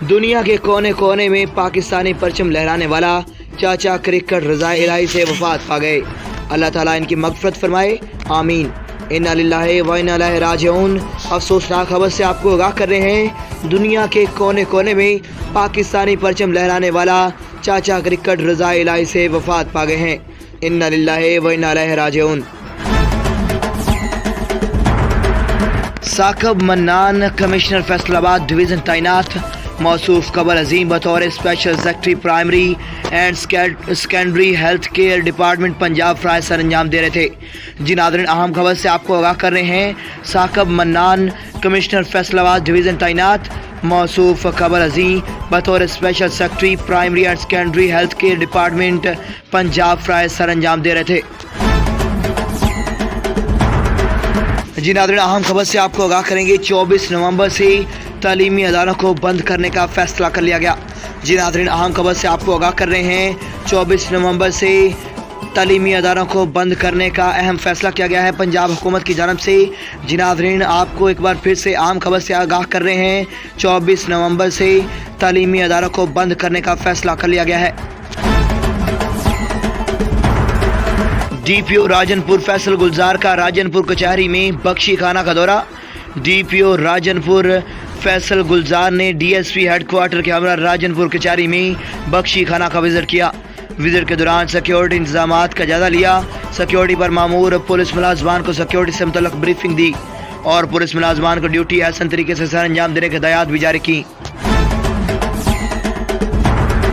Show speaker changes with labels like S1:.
S1: دنیا کے کونے کونے میں پاکستانی پرچم لہرانے والا چاچا کرکٹ رضا الہی سے وفات پا گئے۔ اللہ تعالیٰ ان کی مغفرت فرمائے، آمین۔ انا للہ و انا الیہ راجعون۔ افسوسناک خبر سے آپ کو آگاہ کر رہے ہیں، دنیا کے کونے کونے میں پاکستانی پرچم لہرانے والا چاچا کرکٹ رضا الہی سے وفات پا گئے ہیں۔ انا للہ و انا الیہ راجعون۔ ثاقب منان کمشنر فیصل آباد ڈویژن تعینات، موصوف قبر عظیم بطور special secretary primary and secondary health care department Punjab فرائض سر انجام دے رہے تھے۔ جی ناظرین، اہم خبر سے آپ کو آگاہ کر رہے ہیں، ثاقب منان کمشنر فیصل آباد ڈویژن تعینات، موصوف قبر عظیم بطور special secretary primary and secondary health care department Punjab فرائض سر انجام دے رہے تھے۔ جی ناظرین، اہم خبر سے آپ کو آگاہ کریں گے، 24 نومبر سے تعلیمی اداروں کو بند کرنے کا فیصلہ کر لیا گیا۔ جی ناظرین، اہم خبر سے آپ کو آگاہ کر رہے ہیں، 24 نومبر سے تعلیمی اداروں کو بند کرنے کا اہم فیصلہ کیا گیا ہے پنجاب حکومت کی جانب سے۔ جی ناظرین، آپ کو ایک بار پھر سے اہم خبر سے آگاہ کر رہے ہیں، 24 نومبر سے تعلیمی اداروں کو بند کرنے کا فیصلہ کر لیا گیا ہے۔ ڈی پی او راجن پور فیصل گلزار کا راجن پور کچہری میں بخشی خانہ کا دورہ۔ ڈی پی او راجن پور فیصل گلزار نے D S P headquarter کے ہمراہ راجن پور کچہری میں بخشی خانہ کا وزٹ کیا۔ وزٹ کے دوران سیکیورٹی انتظامات کا جائزہ لیا، سیکیورٹی پر مامور پولیس ملازمان کو سیکیورٹی سے متعلق بریفنگ دی اور پولیس ملازمان کو ڈیوٹی احسن طریقے سے سر انجام دینے کی ہدایات بھی جاری کی۔